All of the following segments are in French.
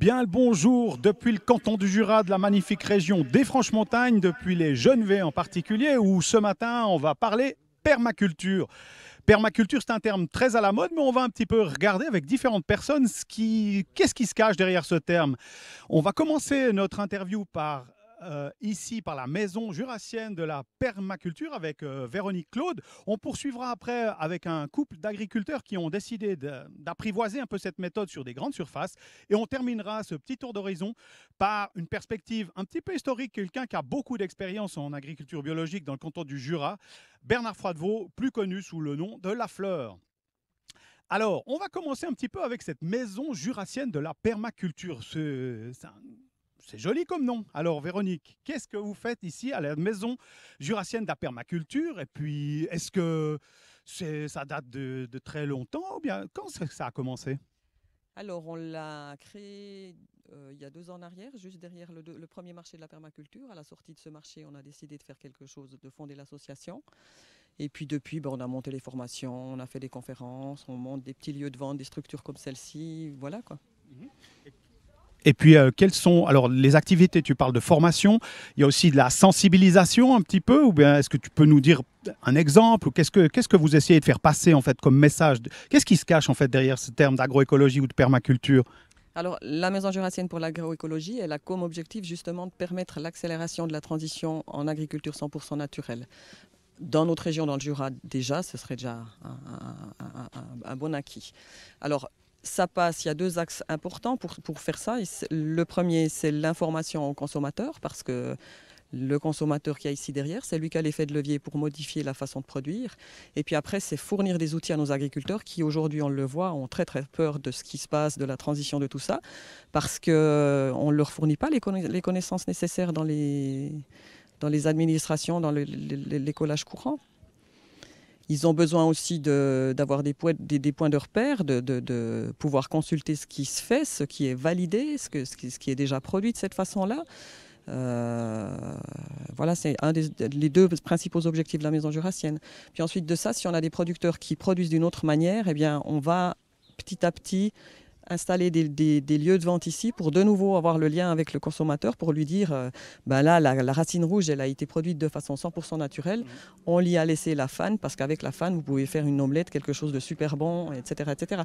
bien le bonjour depuis le canton du Jura, de la magnifique région des Franches-Montagnes, depuis les Genevais en particulier, où ce matin on va parler permaculture. Permaculture, c'est un terme très à la mode, mais on va un petit peu regarder avec différentes personnes qu'est-ce qui se cache derrière ce terme. On va commencer notre interview par ici par la maison jurassienne de la permaculture avec Véronique Claude. On poursuivra après avec un couple d'agriculteurs qui ont décidé d'apprivoiser un peu cette méthode sur des grandes surfaces. Et on terminera ce petit tour d'horizon par une perspective un petit peu historique, quelqu'un qui a beaucoup d'expérience en agriculture biologique dans le canton du Jura, Bernard Froidevaux, plus connu sous le nom de Lafleur. Alors, on va commencer un petit peu avec cette maison jurassienne de la permaculture. C'est joli comme nom. Alors, Véronique, qu'est-ce que vous faites ici à la maison jurassienne de la permaculture? Et puis, est-ce que ça date de très longtemps ou bien quand ça a commencé? Alors, on l'a créé il y a 2 ans en arrière, juste derrière le premier marché de la permaculture. À la sortie de ce marché, on a décidé de faire quelque chose, de fonder l'association. Et puis depuis, on a monté les formations, on a fait des conférences, on monte des petits lieux de vente, des structures comme celle-ci, voilà quoi. Et puis, quelles sont alors les activités? Tu parles de formation, il y a aussi de la sensibilisation un petit peu, ou bien est-ce que tu peux nous dire un exemple, ou qu'est-ce que vous essayez de faire passer en fait comme message? Qu'est-ce qui se cache en fait derrière ce terme d'agroécologie ou de permaculture? Alors, la Maison jurassienne pour l'agroécologie, elle a comme objectif justement de permettre l'accélération de la transition en agriculture 100% naturelle. Dans notre région, dans le Jura, déjà, ce serait déjà un bon acquis. Alors, ça passe, il y a 2 axes importants pour faire ça. Le premier, c'est l'information au consommateur, parce que le consommateur qui est ici derrière, c'est lui qui a l'effet de levier pour modifier la façon de produire. Et puis après, c'est fournir des outils à nos agriculteurs qui, aujourd'hui, on le voit, ont très très peur de ce qui se passe, de la transition de tout ça, parce qu'on ne leur fournit pas les connaissances nécessaires dans les administrations, dans l'écolage courant. Ils ont besoin aussi d'avoir des points de repère, de pouvoir consulter ce qui se fait, ce qui est validé, ce qui est déjà produit de cette façon-là. Voilà, c'est les 2 principaux objectifs de la maison jurassienne. Puis ensuite de ça, si on a des producteurs qui produisent d'une autre manière, eh bien, on va petit à petit installer des lieux de vente ici pour de nouveau avoir le lien avec le consommateur pour lui dire là, la racine rouge, elle a été produite de façon 100% naturelle. On l'y a laissé la fan parce qu'avec la fan, vous pouvez faire une omelette, quelque chose de super bon, etc. etc.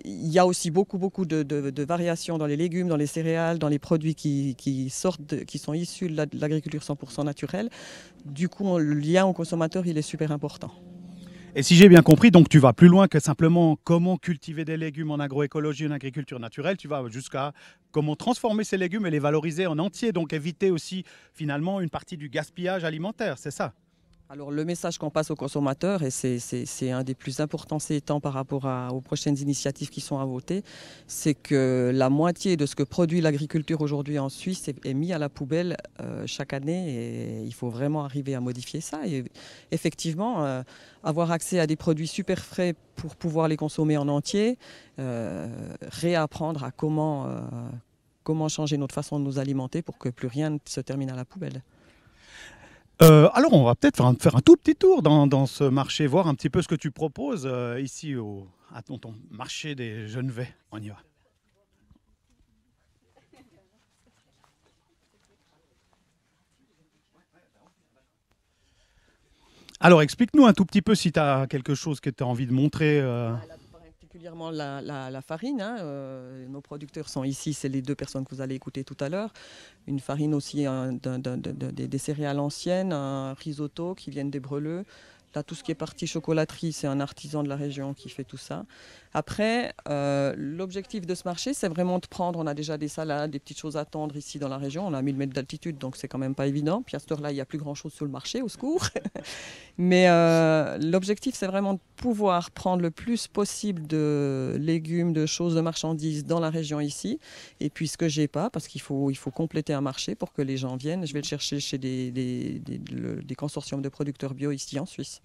Il y a aussi beaucoup de variations dans les légumes, dans les céréales, dans les produits qui sont issus de l'agriculture 100% naturelle. Du coup, le lien au consommateur, il est super important. Et si j'ai bien compris, donc tu vas plus loin que simplement comment cultiver des légumes en agroécologie, en agriculture naturelle, tu vas jusqu'à comment transformer ces légumes et les valoriser en entier, donc éviter aussi finalement une partie du gaspillage alimentaire, c'est ça? Alors le message qu'on passe aux consommateurs, et c'est un des plus importants ces temps par rapport aux prochaines initiatives qui sont à voter, c'est que la moitié de ce que produit l'agriculture aujourd'hui en Suisse est mis à la poubelle chaque année, et il faut vraiment arriver à modifier ça. Et effectivement, avoir accès à des produits super frais pour pouvoir les consommer en entier, réapprendre à comment changer notre façon de nous alimenter pour que plus rien ne se termine à la poubelle. Alors, on va peut-être faire un tout petit tour dans ce marché, voir un petit peu ce que tu proposes ici à ton marché des Genevais. On y va. Alors, explique-nous un tout petit peu si tu as quelque chose que tu as envie de montrer. Particulièrement la farine. Nos producteurs sont ici, c'est les 2 personnes que vous allez écouter tout à l'heure. Une farine aussi des céréales anciennes, un risotto qui viennent des Breleux. Là, tout ce qui est partie chocolaterie, c'est un artisan de la région qui fait tout ça. Après, l'objectif de ce marché, c'est vraiment de prendre, on a déjà des salades, des petites choses à tendre ici dans la région. On a 1000 mètres d'altitude, donc c'est quand même pas évident. Puis à cette heure-là, il n'y a plus grand-chose sur le marché, au secours. Mais l'objectif, c'est vraiment de pouvoir prendre le plus possible de légumes, de choses, de marchandises dans la région ici. Et puis ce que j'ai pas, parce qu'il faut compléter un marché pour que les gens viennent, je vais le chercher chez des consortiums de producteurs bio ici en Suisse.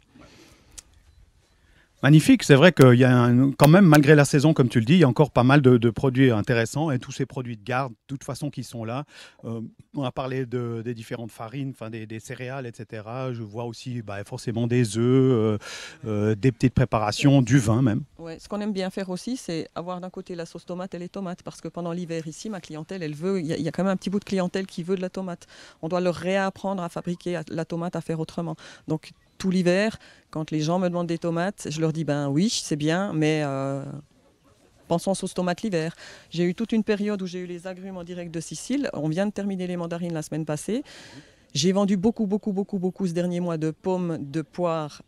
Magnifique, c'est vrai qu'il y a quand même, malgré la saison, comme tu le dis, il y a encore pas mal de produits intéressants et tous ces produits de garde, de toute façon, qui sont là. On a parlé des différentes farines, enfin des céréales, etc. Je vois aussi forcément des œufs, des petites préparations, du vin même. Ouais, ce qu'on aime bien faire aussi, c'est avoir d'un côté la sauce tomate et les tomates, parce que pendant l'hiver ici, ma clientèle, elle veut, il y a quand même un petit bout de clientèle qui veut de la tomate. On doit leur réapprendre à fabriquer la tomate, à faire autrement. Donc tout l'hiver, quand les gens me demandent des tomates, je leur dis ben oui, c'est bien, mais pensons sauce tomate l'hiver. J'ai eu toute une période où j'ai eu les agrumes en direct de Sicile. On vient de terminer les mandarines la semaine passée. J'ai vendu beaucoup ce dernier mois de pommes, de poires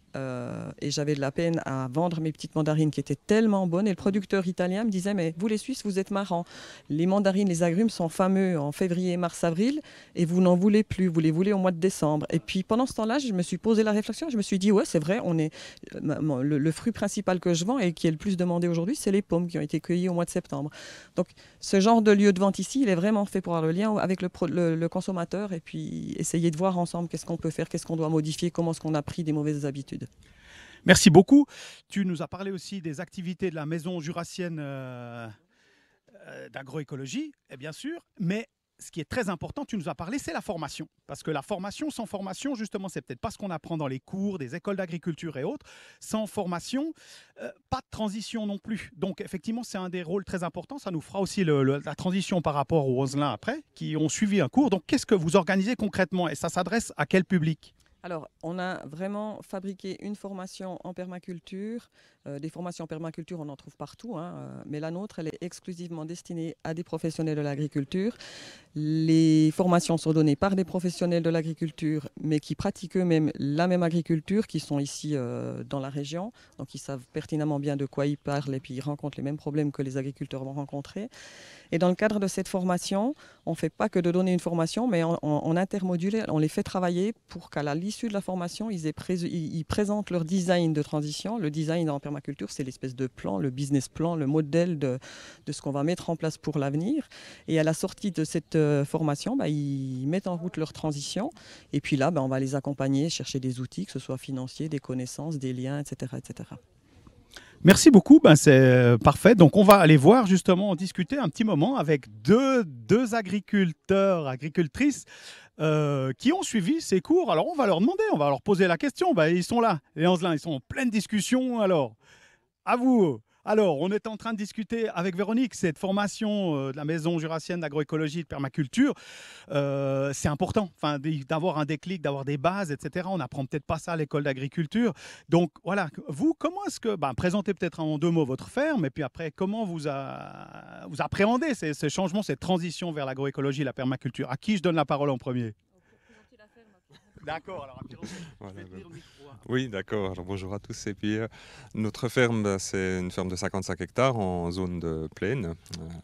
et j'avais de la peine à vendre mes petites mandarines qui étaient tellement bonnes. Et le producteur italien me disait, mais vous les Suisses, vous êtes marrants. Les mandarines, les agrumes sont fameux en février, mars, avril et vous n'en voulez plus. Vous les voulez au mois de décembre. Et puis pendant ce temps-là, je me suis posé la réflexion. Je me suis dit, ouais, c'est vrai, le fruit principal que je vends et qui est le plus demandé aujourd'hui, c'est les pommes qui ont été cueillies au mois de septembre. Donc ce genre de lieu de vente ici, il est vraiment fait pour avoir le lien avec le consommateur et puis essayer de voir ensemble qu'est-ce qu'on peut faire, qu'est-ce qu'on doit modifier, comment est-ce qu'on a pris des mauvaises habitudes. Merci beaucoup. Tu nous as parlé aussi des activités de la maison jurassienne d'agroécologie, et bien sûr, mais ce qui est très important, tu nous as parlé, c'est la formation. Parce que la formation, sans formation, justement, c'est peut-être pas ce qu'on apprend dans les cours, des écoles d'agriculture et autres. Sans formation, pas de transition non plus. Donc, effectivement, c'est un des rôles très importants. Ça nous fera aussi la transition par rapport aux Oselins après, qui ont suivi un cours. Donc, qu'est-ce que vous organisez concrètement et ça s'adresse à quel public? Alors, on a vraiment fabriqué une formation en permaculture. Des formations en permaculture, on en trouve partout, hein, mais la nôtre, elle est exclusivement destinée à des professionnels de l'agriculture. Les formations sont données par des professionnels de l'agriculture, mais qui pratiquent eux-mêmes la même agriculture, qui sont ici dans la région. Donc, ils savent pertinemment bien de quoi ils parlent et puis ils rencontrent les mêmes problèmes que les agriculteurs vont rencontrer. Et dans le cadre de cette formation, on ne fait pas que de donner une formation, mais on intermodule, on les fait travailler pour qu'à l'issue de la formation, ils présentent leur design de transition. Le design en permaculture, c'est l'espèce de plan, le business plan, le modèle de ce qu'on va mettre en place pour l'avenir. Et à la sortie de cette formation, ils mettent en route leur transition. Et puis là, on va les accompagner, chercher des outils, que ce soit financiers, des connaissances, des liens, etc. etc. Merci beaucoup, c'est parfait. Donc on va aller voir justement, discuter un petit moment avec deux agriculteurs, agricultrices qui ont suivi ces cours. Alors on va leur demander, on va leur poser la question. Ils sont là, les Anzelins, ils sont en pleine discussion. Alors, à vous. Alors, on est en train de discuter avec Véronique, cette formation de la Maison jurassienne d'agroécologie et de permaculture. C'est important d'avoir un déclic, d'avoir des bases, etc. On n'apprend peut-être pas ça à l'école d'agriculture. Donc, voilà, vous, comment est-ce que... présentez peut-être en 2 mots votre ferme, et puis après, comment vous appréhendez ces changements, cette transition vers l'agroécologie et la permaculture? À qui je donne la parole en premier? D'accord, alors voilà, oui, d'accord. Alors bonjour à tous. Et puis notre ferme, c'est une ferme de 55 hectares en zone de plaine,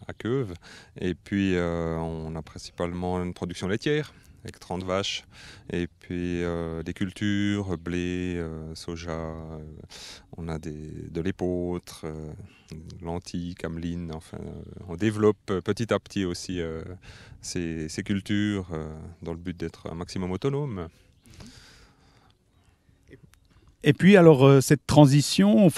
à Queuve. Et puis on a principalement une production laitière avec 30 vaches. Et puis des cultures, blé, soja. On a de l'épeautre, lentilles, cameline. Enfin, on développe petit à petit aussi ces cultures dans le but d'être un maximum autonome. Et puis alors cette transition,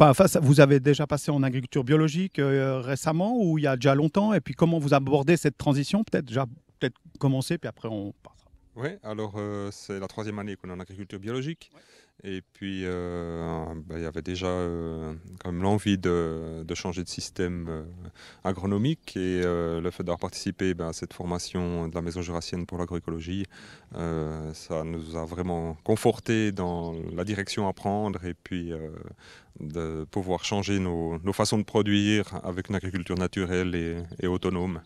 vous avez déjà passé en agriculture biologique récemment ou il y a déjà longtemps? Et puis comment vous abordez cette transition? Peut-être commencer, puis après on passera. Oui, alors c'est la 3e année qu'on est en agriculture biologique. Ouais. Et puis il y avait déjà quand même l'envie de changer de système agronomique. Et le fait d'avoir participé à cette formation de la Maison jurassienne pour l'agroécologie, ça nous a vraiment conforté dans la direction à prendre et puis de pouvoir changer nos façons de produire avec une agriculture naturelle et autonome.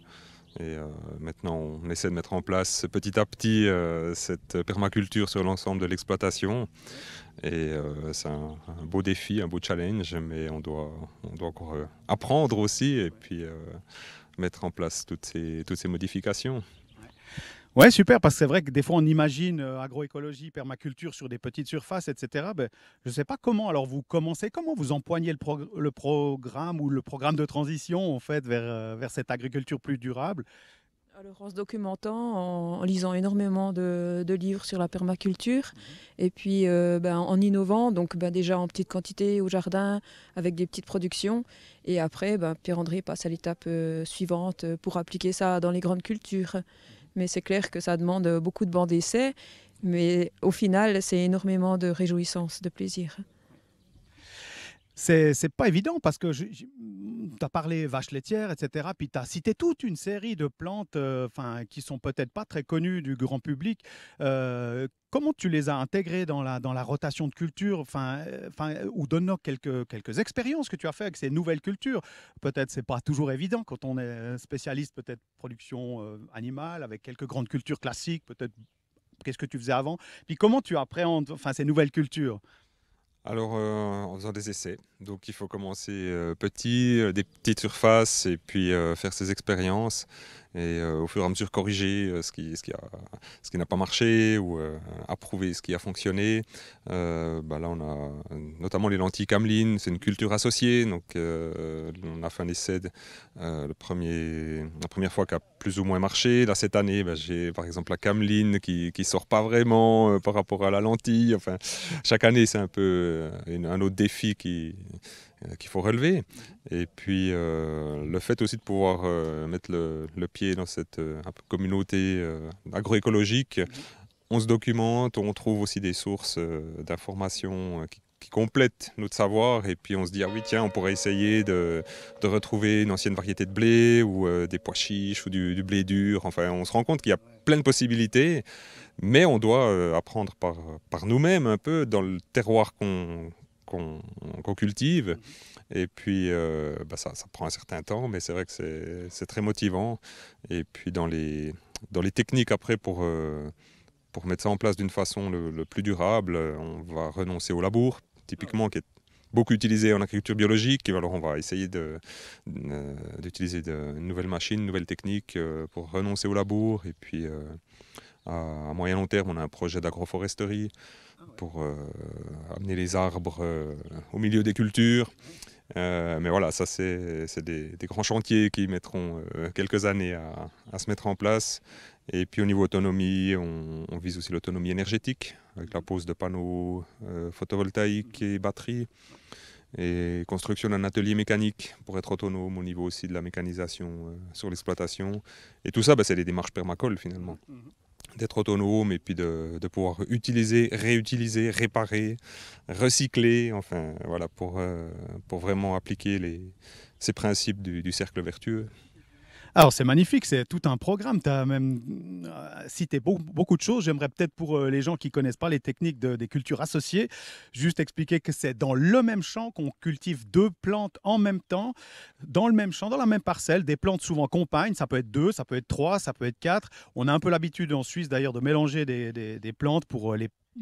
Et maintenant, on essaie de mettre en place petit à petit cette permaculture sur l'ensemble de l'exploitation. Et c'est un beau défi, un beau challenge, mais on doit encore apprendre aussi et puis mettre en place toutes ces modifications. Ouais, super, parce que c'est vrai que des fois on imagine agroécologie, permaculture sur des petites surfaces, etc. Je ne sais pas comment, alors vous commencez, comment vous empoignez le programme ou le programme de transition en fait vers cette agriculture plus durable? Alors, en se documentant, en lisant énormément de livres sur la permaculture, et puis en innovant, donc déjà en petite quantité au jardin, avec des petites productions, et après Pierre-André passe à l'étape suivante pour appliquer ça dans les grandes cultures. Mais c'est clair que ça demande beaucoup de bancs d'essai, mais au final, c'est énormément de réjouissance, de plaisir. C'est pas évident parce que tu as parlé vaches laitières, etc. Puis tu as cité toute une série de plantes qui sont peut-être pas très connues du grand public. Comment tu les as intégrées dans la rotation de culture ou donne-nous quelques expériences que tu as fait avec ces nouvelles cultures. Peut-être c'est pas toujours évident quand on est spécialiste, peut-être production animale, avec quelques grandes cultures classiques, peut-être qu'est-ce que tu faisais avant. Puis comment tu appréhendes ces nouvelles cultures? Alors, en faisant des essais. Donc, il faut commencer petit, des petites surfaces, et puis faire ses expériences. Et au fur et à mesure corriger ce qui n'a pas marché, ou approuver ce qui a fonctionné. Là, on a notamment les lentilles cameline, c'est une culture associée. Donc, on a fait un essai la première fois qui a plus ou moins marché. Là, cette année, j'ai par exemple la cameline qui sort pas vraiment par rapport à la lentille. Enfin, chaque année, c'est un peu un autre défi qu'il faut relever. Et puis le fait aussi de pouvoir mettre le pied dans cette un peu communauté agroécologique, on se documente, on trouve aussi des sources d'informations qui complètent notre savoir, et puis on se dit ah oui tiens, on pourrait essayer de retrouver une ancienne variété de blé, ou des pois chiches, ou du blé dur. Enfin, on se rend compte qu'il y a plein de possibilités, mais on doit apprendre par nous-mêmes, un peu dans le terroir qu'on cultive. Et puis ça prend un certain temps, mais c'est vrai que c'est très motivant. Et puis dans les techniques après, pour mettre ça en place d'une façon le plus durable, on va renoncer au labour, typiquement, qui est beaucoup utilisé en agriculture biologique. Et alors on va essayer d'utiliser une nouvelle machine, une nouvelle technique pour renoncer au labour. Et puis à moyen long terme, on a un projet d'agroforesterie pour amener les arbres au milieu des cultures. Mais voilà, ça c'est des grands chantiers qui mettront quelques années à se mettre en place. Et puis au niveau autonomie, on vise aussi l'autonomie énergétique, avec la pose de panneaux photovoltaïques et batteries, et construction d'un atelier mécanique pour être autonome au niveau aussi de la mécanisation sur l'exploitation. Et tout ça, c'est des démarches permacoles finalement. D'être autonome, et puis de pouvoir utiliser, réutiliser, réparer, recycler, enfin voilà, pour vraiment appliquer ces principes du cercle vertueux. Alors, c'est magnifique, c'est tout un programme. Tu as même cité beaucoup de choses. J'aimerais peut-être, pour les gens qui ne connaissent pas les techniques des cultures associées, juste expliquer que c'est dans le même champ qu'on cultive deux plantes en même temps, dans le même champ, dans la même parcelle. Des plantes souvent compagnes, ça peut être 2, ça peut être 3, ça peut être 4. On a un peu l'habitude en Suisse d'ailleurs de mélanger des plantes pour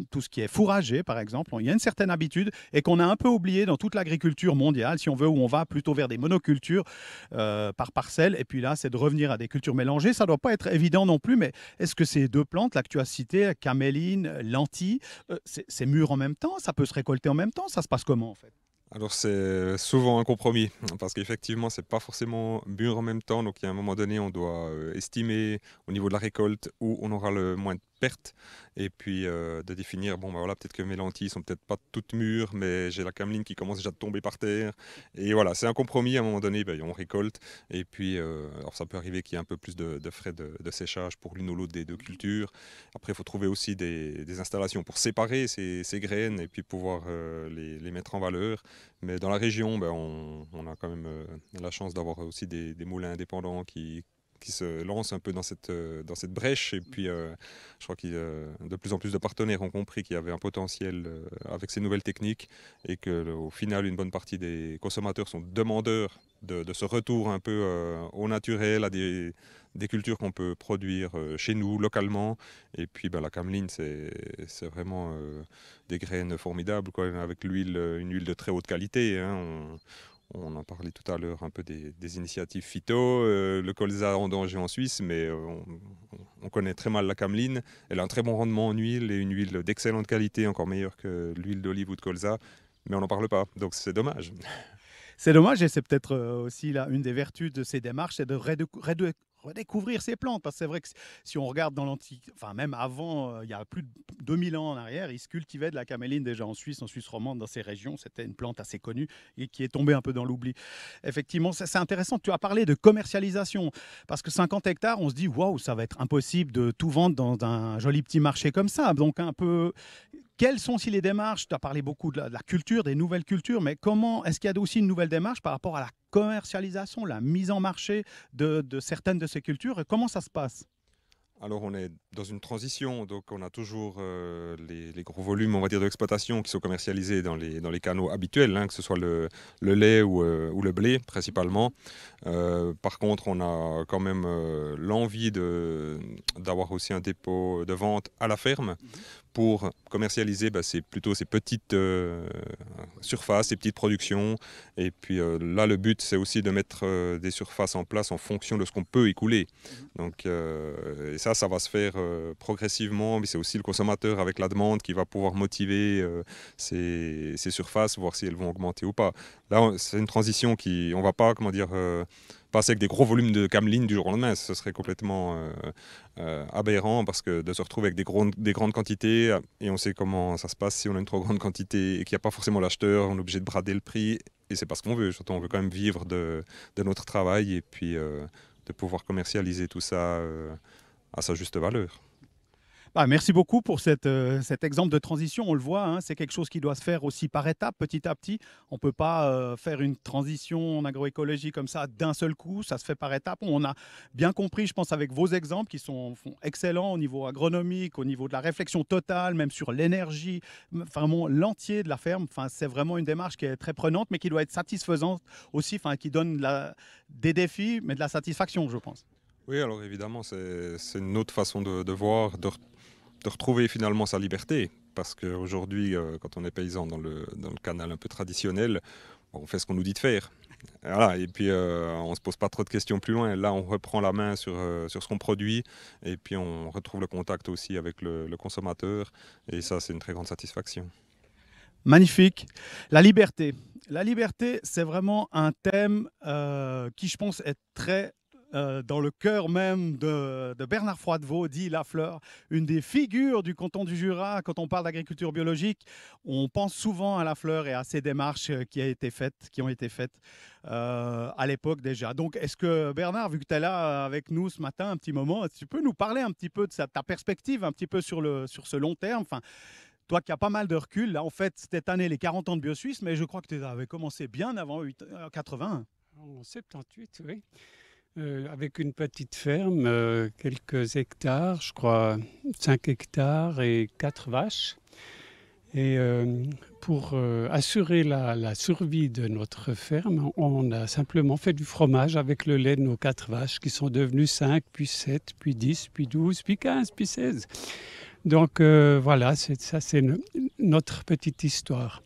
tout ce qui est fourragé, par exemple. Il y a une certaine habitude, et qu'on a un peu oublié dans toute l'agriculture mondiale, si on veut, où on va plutôt vers des monocultures par parcelle. Et puis là, c'est de revenir à des cultures mélangées. Ça ne doit pas être évident non plus, mais est-ce que ces deux plantes là que tu as citées, caméline, lentilles, c'est mûr en même temps? Ça peut se récolter en même temps? Ça se passe comment en fait? Alors c'est souvent un compromis, parce qu'effectivement c'est pas forcément mûr en même temps. Donc il y a un moment donné, on doit estimer au niveau de la récolte où on aura le moins de pertes, et puis de définir, voilà, peut-être que mes lentilles sont peut-être pas toutes mûres, mais j'ai la cameline qui commence déjà à tomber par terre. Et voilà, c'est un compromis. À un moment donné, on récolte, et puis alors ça peut arriver qu'il y ait un peu plus de frais de séchage pour l'une ou l'autre des deux cultures. Après, il faut trouver aussi des installations pour séparer ces graines, et puis pouvoir les mettre en valeur. Mais dans la région, on a quand même la chance d'avoir aussi des moulins indépendants qui se lancent un peu dans cette brèche. Et puis, je crois que de plus en plus de partenaires ont compris qu'il y avait un potentiel avec ces nouvelles techniques, et qu'au final, une bonne partie des consommateurs sont demandeurs de ce retour un peu au naturel, à des cultures qu'on peut produire chez nous, localement. Et puis la cameline, c'est vraiment des graines formidables, quoi, avec une huile de très haute qualité, hein. On en parlait tout à l'heure un peu des initiatives phyto, le colza en danger en Suisse, mais on connaît très mal la cameline. Elle a un très bon rendement en huile, et une huile d'excellente qualité, encore meilleure que l'huile d'olive ou de colza, mais on n'en parle pas, donc c'est dommage. C'est dommage, et c'est peut-être aussi là une des vertus de ces démarches, c'est de redécouvrir ces plantes. Parce que c'est vrai que si on regarde dans l'Antiquité, enfin même avant, il y a plus de 2000 ans en arrière, ils se cultivaient de la caméline déjà en Suisse romande, dans ces régions. C'était une plante assez connue et qui est tombée un peu dans l'oubli. Effectivement, c'est intéressant. Tu as parlé de commercialisation. Parce que 50 hectares, on se dit, waouh, ça va être impossible de tout vendre dans un joli petit marché comme ça. Donc un peu... Quelles sont aussi les démarches? Tu as parlé beaucoup de la culture, des nouvelles cultures, mais comment est-ce qu'il y a aussi une nouvelle démarche par rapport à la commercialisation, la mise en marché de certaines de ces cultures? Et comment ça se passe? Alors on est dans une transition, donc on a toujours les gros volumes, on va dire, d'exploitation qui sont commercialisés dans les canaux habituels, hein, que ce soit le lait ou le blé principalement. Par contre, on a quand même l'envie d'avoir aussi un dépôt de vente à la ferme pour commercialiser plutôt ces petites surfaces, ces petites productions. Et puis là, le but, c'est aussi de mettre des surfaces en place en fonction de ce qu'on peut écouler. Donc, et ça va se faire progressivement. Mais c'est aussi le consommateur avec la demande qui va pouvoir motiver ces surfaces, voir si elles vont augmenter ou pas. Là, c'est une transition qui, on va pas, passer avec des gros volumes de cameline du jour au lendemain. Ce serait complètement aberrant, parce que de se retrouver avec des grandes quantités, et on sait comment ça se passe si on a une trop grande quantité et qu'il n'y a pas forcément l'acheteur, on est obligé de brader le prix, et c'est pas ce qu'on veut. Surtout, on veut quand même vivre de notre travail et puis de pouvoir commercialiser tout ça à sa juste valeur. Merci beaucoup pour cet exemple de transition. On le voit, hein, c'est quelque chose qui doit se faire aussi par étapes, petit à petit. On ne peut pas faire une transition en agroécologie comme ça d'un seul coup. Ça se fait par étapes. On a bien compris, je pense, avec vos exemples qui sont excellents au niveau agronomique, au niveau de la réflexion totale, même sur l'énergie, vraiment l'entier de la ferme. C'est vraiment une démarche qui est très prenante, mais qui doit être satisfaisante aussi, qui donne des défis, mais de la satisfaction, je pense. Oui, alors évidemment, c'est une autre façon de voir, de retrouver finalement sa liberté. Parce qu'aujourd'hui, quand on est paysan dans le canal un peu traditionnel, on fait ce qu'on nous dit de faire. Voilà, et puis on ne se pose pas trop de questions plus loin. Là, on reprend la main sur ce qu'on produit, et puis on retrouve le contact aussi avec le consommateur. Et ça, c'est une très grande satisfaction. Magnifique. La liberté. La liberté, c'est vraiment un thème qui, je pense, est très dans le cœur même de Bernard Froidevaux, dit Lafleur, une des figures du canton du Jura. Quand on parle d'agriculture biologique, on pense souvent à Lafleur et à ces démarches qui ont été faites à l'époque déjà. Donc, est-ce que Bernard, vu que tu es là avec nous ce matin, un petit moment, tu peux nous parler un petit peu de ta perspective, un petit peu sur ce long terme? Toi qui as pas mal de recul, là, en fait, cette année, les 40 ans de BioSuisse, mais je crois que tu avais commencé bien avant 80. En 78, oui. Avec une petite ferme, quelques hectares, je crois 5 hectares et 4 vaches. Et pour assurer la survie de notre ferme, on a simplement fait du fromage avec le lait de nos 4 vaches, qui sont devenues 5, puis 7, puis 10, puis 12, puis 15, puis 16. Donc voilà, c'est notre petite histoire.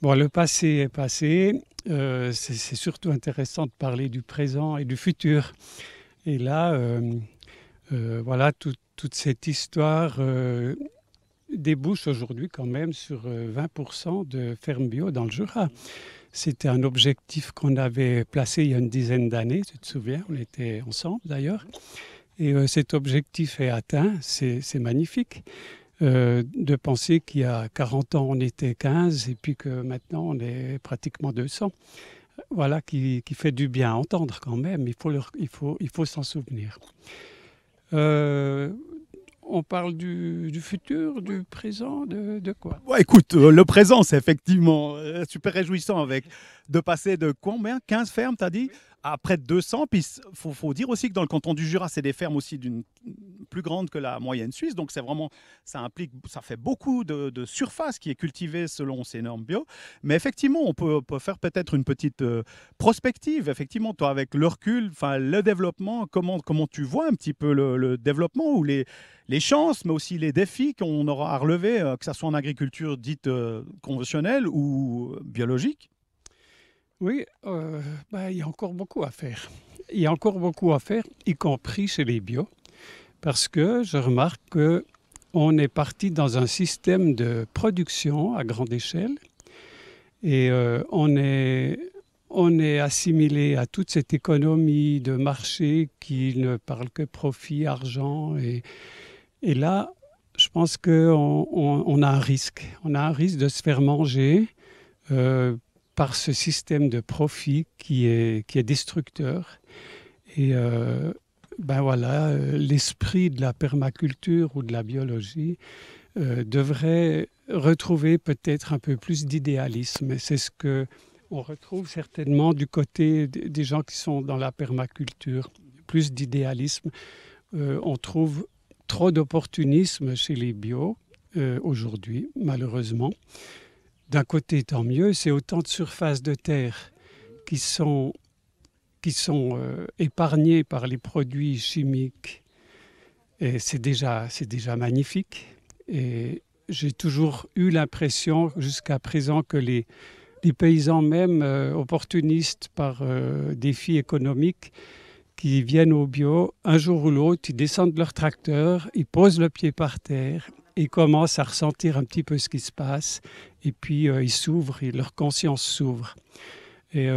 Bon, le passé est passé. C'est surtout intéressant de parler du présent et du futur. Et là, voilà, toute cette histoire débouche aujourd'hui quand même sur 20% de fermes bio dans le Jura. C'était un objectif qu'on avait placé il y a une dizaine d'années, tu te souviens, on était ensemble d'ailleurs. Et cet objectif est atteint, c'est magnifique. De penser qu'il y a 40 ans, on était 15 et puis que maintenant, on est pratiquement 200. Voilà, qui fait du bien à entendre quand même. Il faut s'en souvenir. On parle du futur, du présent, de quoi? Écoute, le présent, c'est effectivement super réjouissant de passer de combien? 15 fermes, tu as dit? À près de 200. Puis il faut dire aussi que dans le canton du Jura, c'est des fermes aussi d'une plus grande que la moyenne suisse. Donc ça fait beaucoup de surface qui est cultivée selon ces normes bio. Mais effectivement, on peut faire peut-être une petite prospective. Effectivement, toi, avec le recul, le développement, comment tu vois un petit peu le développement ou les chances, mais aussi les défis qu'on aura à relever, que ce soit en agriculture dite conventionnelle ou biologique? Oui, il y a encore beaucoup à faire. Il y a encore beaucoup à faire, y compris chez les bio, parce que je remarque qu'on est parti dans un système de production à grande échelle et on on est assimilé à toute cette économie de marché qui ne parle que profit, argent. Et là, je pense qu'on a un risque. On a un risque de se faire manger par ce système de profit qui est destructeur. Et voilà, l'esprit de la permaculture ou de la biologie devrait retrouver peut-être un peu plus d'idéalisme. Et c'est ce qu'on retrouve certainement du côté des gens qui sont dans la permaculture. Plus d'idéalisme. On trouve trop d'opportunisme chez les bio aujourd'hui, malheureusement. D'un côté, tant mieux, c'est autant de surfaces de terre qui sont épargnées par les produits chimiques. Et c'est déjà magnifique. Et j'ai toujours eu l'impression jusqu'à présent que les paysans même opportunistes par défi économique qui viennent au bio, un jour ou l'autre, ils descendent de leur tracteur, ils posent le pied par terre, ils commencent à ressentir un petit peu ce qui se passe et puis ils s'ouvrent, et leur conscience s'ouvre. Et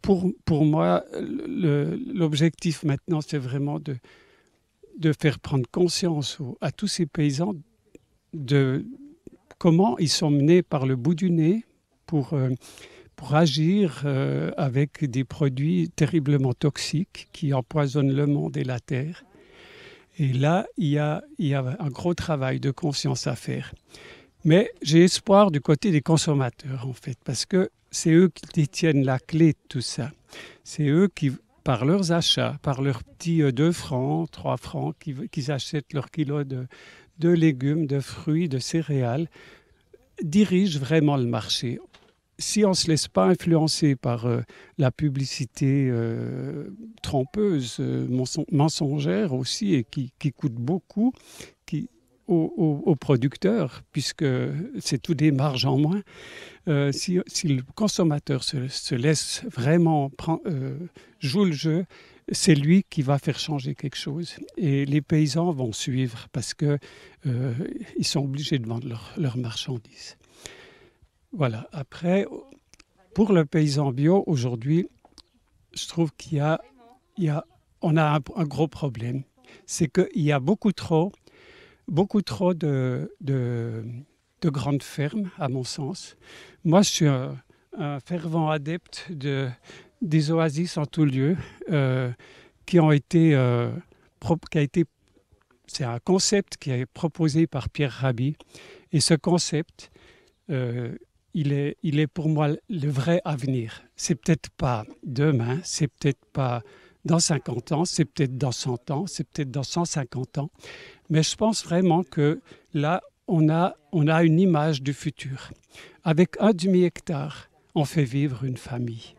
pour moi, l'objectif maintenant, c'est vraiment de faire prendre conscience à tous ces paysans de comment ils sont menés par le bout du nez pour agir avec des produits terriblement toxiques qui empoisonnent le monde et la terre. Et là, il y a un gros travail de conscience à faire. Mais j'ai espoir du côté des consommateurs, en fait, parce que c'est eux qui détiennent la clé de tout ça. C'est eux qui, par leurs achats, par leurs petits 2 francs, 3 francs, qu'ils achètent leur kilo de légumes, de fruits, de céréales, dirigent vraiment le marché. Si on ne se laisse pas influencer par la publicité trompeuse, mensongère aussi, et qui coûte beaucoup aux producteurs, puisque c'est tout des marges en moins, si le consommateur se laisse vraiment jouer le jeu, c'est lui qui va faire changer quelque chose. Et les paysans vont suivre parce qu'ils sont obligés de vendre leurs marchandises. Voilà. Après, pour le paysan bio, aujourd'hui, je trouve on a un gros problème. C'est qu'il y a beaucoup trop de grandes fermes, à mon sens. Moi, je suis un fervent adepte des oasis en tout lieu, c'est un concept qui est proposé par Pierre Rabhi. Et ce concept, il est pour moi le vrai avenir. C'est peut-être pas demain, c'est peut-être pas dans 50 ans, c'est peut-être dans 100 ans, c'est peut-être dans 150 ans. Mais je pense vraiment que là, on a une image du futur. Avec 1 demi-hectare, on fait vivre une famille.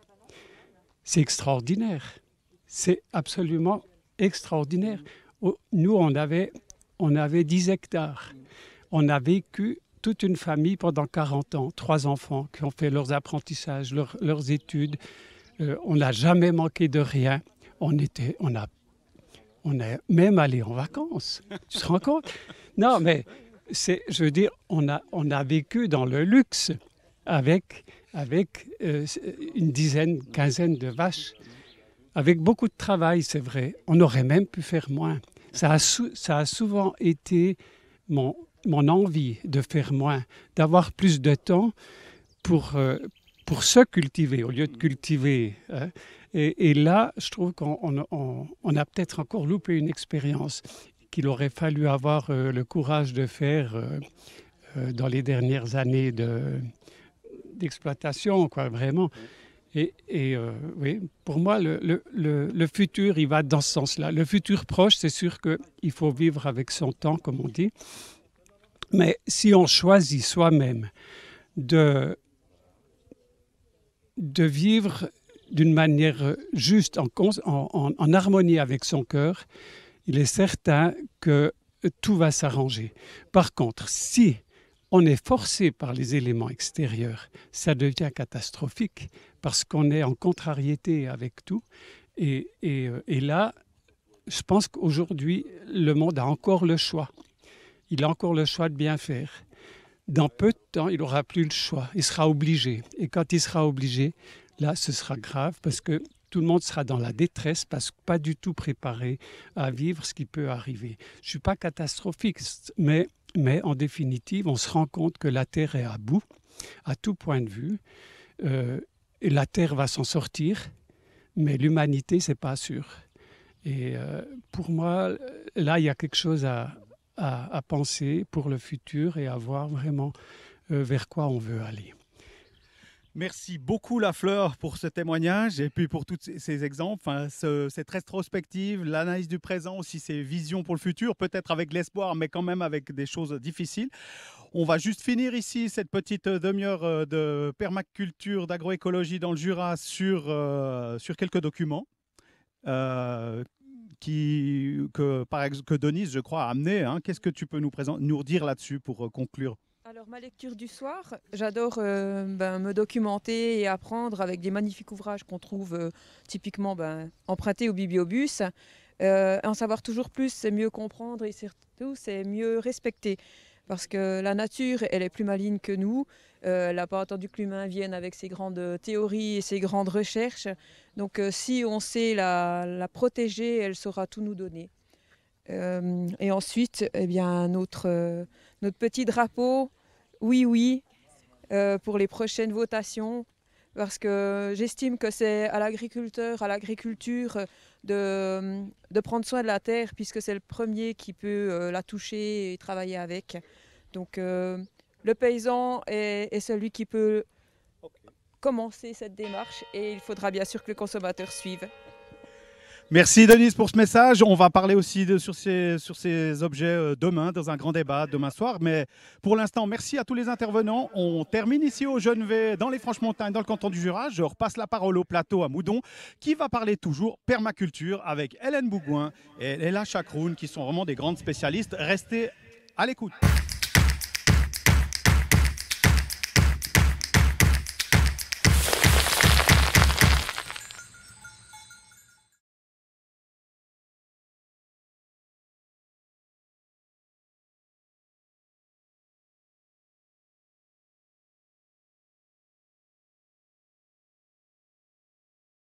C'est extraordinaire. C'est absolument extraordinaire. Nous, on avait 10 hectares. On a vécu toute une famille pendant 40 ans, 3 enfants qui ont fait leurs apprentissages, leurs études. On n'a jamais manqué de rien. On est même allé en vacances. Tu te rends compte? Non, mais je veux dire, on a vécu dans le luxe avec une dizaine, quinzaine de vaches, avec beaucoup de travail, c'est vrai. On aurait même pu faire moins. Ça a souvent été mon envie de faire moins, d'avoir plus de temps pour se cultiver au lieu de cultiver. Hein. Et là, je trouve qu'on a peut-être encore loupé une expérience qu'il aurait fallu avoir le courage de faire dans les dernières années d'exploitation, quoi, vraiment. Et oui, pour moi, le futur, il va dans ce sens-là. Le futur proche, c'est sûr qu'il faut vivre avec son temps, comme on dit. Mais si on choisit soi-même de vivre d'une manière juste, en harmonie avec son cœur, il est certain que tout va s'arranger. Par contre, si on est forcé par les éléments extérieurs, ça devient catastrophique parce qu'on est en contrariété avec tout. Et là, je pense qu'aujourd'hui, le monde a encore le choix. Il a encore le choix de bien faire. Dans peu de temps, il n'aura plus le choix. Il sera obligé. Et quand il sera obligé, là, ce sera grave parce que tout le monde sera dans la détresse parce que pas du tout préparé à vivre ce qui peut arriver. Je ne suis pas catastrophiste, mais en définitive, on se rend compte que la Terre est à bout, à tout point de vue. Et la Terre va s'en sortir, mais l'humanité, ce n'est pas sûr. Et pour moi, là, il y a quelque chose à penser pour le futur et à voir vraiment vers quoi on veut aller. Merci beaucoup Lafleur pour ce témoignage et puis pour tous ces exemples, cette rétrospective, l'analyse du présent, aussi ces visions pour le futur, peut-être avec l'espoir, mais quand même avec des choses difficiles. On va juste finir ici cette petite demi-heure de permaculture, d'agroécologie dans le Jura sur quelques documents que Denise, je crois, a amené. Qu'est-ce que tu peux nous dire là-dessus pour conclure ? Alors, ma lecture du soir, j'adore me documenter et apprendre avec des magnifiques ouvrages qu'on trouve typiquement empruntés au bibliobus. En savoir toujours plus, c'est mieux comprendre et surtout, c'est mieux respecter. Parce que la nature, elle est plus maligne que nous. Elle n'a pas attendu que l'humain vienne avec ses grandes théories et ses grandes recherches. Donc, si on sait la protéger, elle saura tout nous donner. Et ensuite, eh bien, notre petit drapeau, oui, pour les prochaines votations, parce que j'estime que c'est à l'agriculteur, à l'agriculture de prendre soin de la terre, puisque c'est le premier qui peut la toucher et travailler avec. Donc le paysan est celui qui peut commencer cette démarche, et il faudra bien sûr que le consommateur suive. Merci Denise pour ce message. On va parler aussi sur ces objets demain, dans un grand débat demain soir. Mais pour l'instant, merci à tous les intervenants. On termine ici au Genevais, dans les Franches-Montagnes, dans le canton du Jura. Je repasse la parole au plateau à Moudon, qui va parler toujours permaculture avec Hélène Bougouin et Léla Chakroun, qui sont vraiment des grandes spécialistes. Restez à l'écoute.